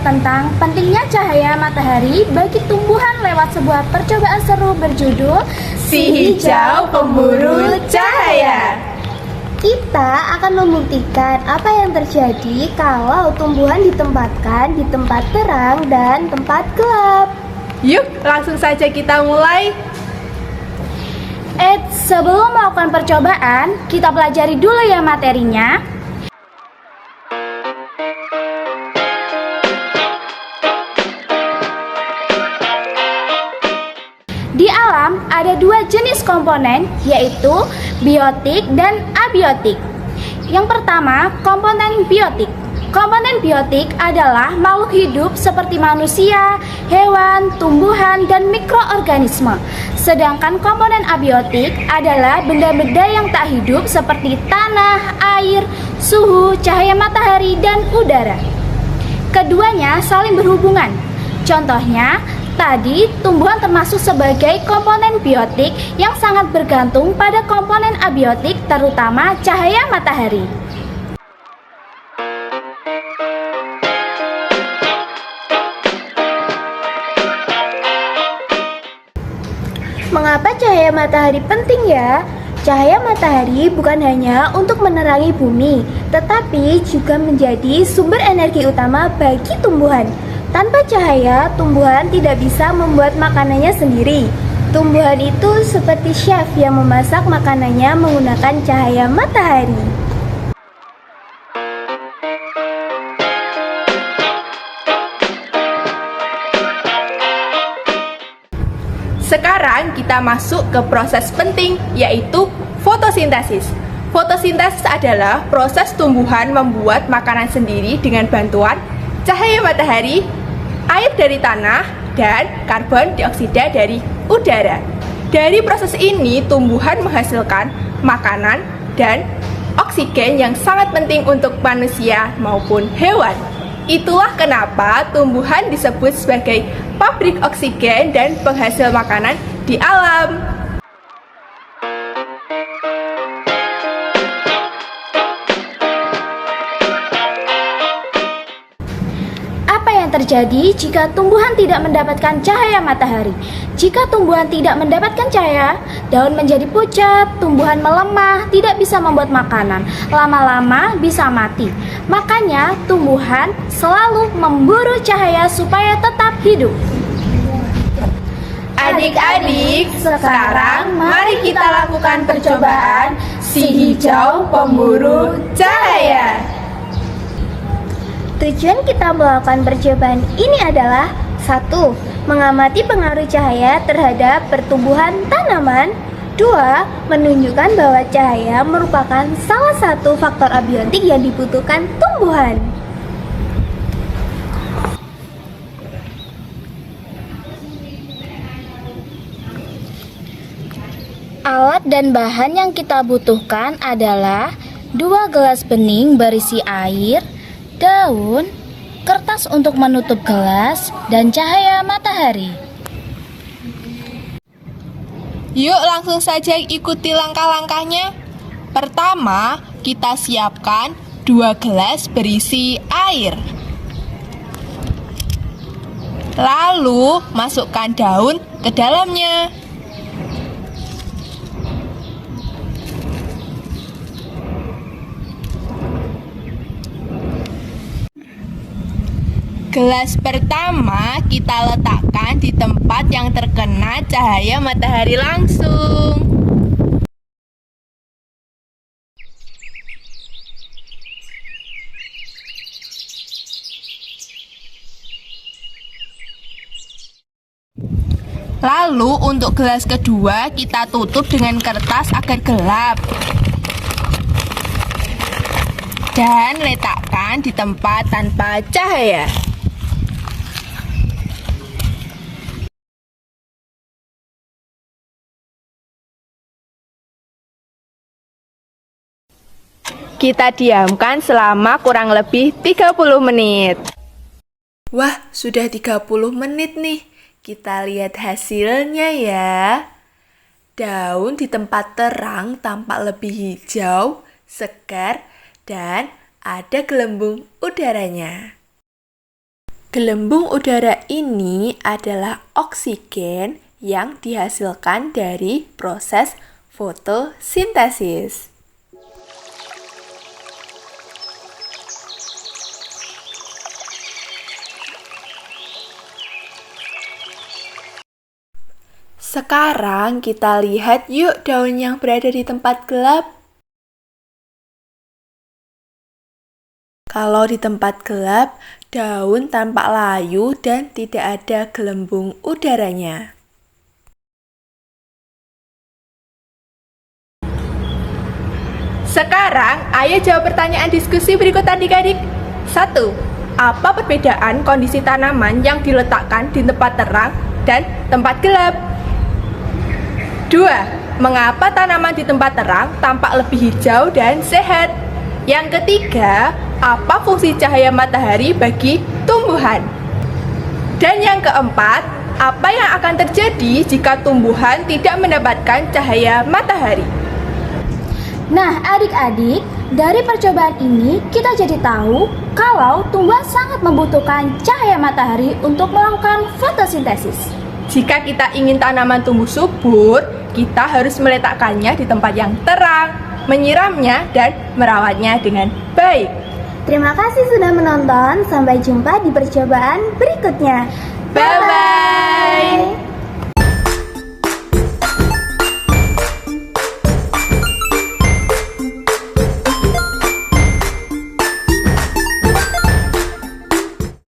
tentang pentingnya cahaya matahari bagi tumbuhan lewat sebuah percobaan seru berjudul Si Hijau Pemburu Cahaya. Kita akan membuktikan apa yang terjadi kalau tumbuhan ditempatkan di tempat terang dan tempat gelap. Yuk, langsung saja kita mulai. Sebelum melakukan percobaan, kita pelajari dulu ya materinya. Di alam ada dua jenis komponen, yaitu biotik dan abiotik. Yang pertama, komponen biotik. Komponen biotik adalah makhluk hidup seperti manusia, hewan, tumbuhan, dan mikroorganisme. Sedangkan komponen abiotik adalah benda-benda yang tak hidup seperti tanah, air, suhu, cahaya matahari, dan udara. Keduanya saling berhubungan. Contohnya, tadi tumbuhan termasuk sebagai komponen biotik yang sangat bergantung pada komponen abiotik, terutama cahaya matahari. Mengapa cahaya matahari penting ya? Cahaya matahari bukan hanya untuk menerangi bumi, tetapi juga menjadi sumber energi utama bagi tumbuhan. Tanpa cahaya, tumbuhan tidak bisa membuat makanannya sendiri. Tumbuhan itu seperti chef yang memasak makanannya menggunakan cahaya matahari. Sekarang kita masuk ke proses penting, yaitu fotosintesis. Fotosintesis adalah proses tumbuhan membuat makanan sendiri dengan bantuan cahaya matahari, air dari tanah, dan karbon dioksida dari udara. Dari proses ini, tumbuhan menghasilkan makanan dan oksigen yang sangat penting untuk manusia maupun hewan. Itulah kenapa tumbuhan disebut sebagai pabrik oksigen dan penghasil makanan di alam. Apa yang terjadi jika tumbuhan tidak mendapatkan cahaya matahari? Jika tumbuhan tidak mendapatkan cahaya, daun menjadi pucat, tumbuhan melemah, tidak bisa membuat makanan, lama-lama bisa mati. Makanya tumbuhan selalu memburu cahaya supaya tetap hidup. Adik-adik, sekarang mari kita lakukan percobaan si hijau pemburu cahaya. Tujuan kita melakukan percobaan ini adalah 1. Mengamati pengaruh cahaya terhadap pertumbuhan tanaman. 2. Menunjukkan bahwa cahaya merupakan salah satu faktor abiotik yang dibutuhkan tumbuhan. Alat dan bahan yang kita butuhkan adalah 2 gelas bening berisi air, daun, kertas untuk menutup gelas, dan cahaya matahari. Yuk langsung saja ikuti langkah-langkahnya. Pertama, kita siapkan 2 gelas berisi air. Lalu, masukkan daun ke dalamnya. Gelas pertama kita letakkan di tempat yang terkena cahaya matahari langsung. Lalu untuk gelas kedua kita tutup dengan kertas agar gelap. Dan letakkan di tempat tanpa cahaya. Kita diamkan selama kurang lebih 30 menit. Wah, sudah 30 menit nih. Kita lihat hasilnya ya. Daun di tempat terang tampak lebih hijau, segar, dan ada gelembung udaranya. Gelembung udara ini adalah oksigen yang dihasilkan dari proses fotosintesis. Sekarang kita lihat yuk daun yang berada di tempat gelap. Kalau di tempat gelap, daun tampak layu dan tidak ada gelembung udaranya. Sekarang, ayo jawab pertanyaan diskusi berikut adik-adik. 1. Apa perbedaan kondisi tanaman yang diletakkan di tempat terang dan tempat gelap? 2. Mengapa tanaman di tempat terang tampak lebih hijau dan sehat? Yang ketiga, apa fungsi cahaya matahari bagi tumbuhan? Dan yang keempat, apa yang akan terjadi jika tumbuhan tidak mendapatkan cahaya matahari? Nah, adik-adik, dari percobaan ini kita jadi tahu kalau tumbuhan sangat membutuhkan cahaya matahari untuk melakukan fotosintesis. Jika kita ingin tanaman tumbuh subur, kita harus meletakkannya di tempat yang terang, menyiramnya, dan merawatnya dengan baik. Terima kasih sudah menonton. Sampai jumpa di percobaan berikutnya. Bye-bye!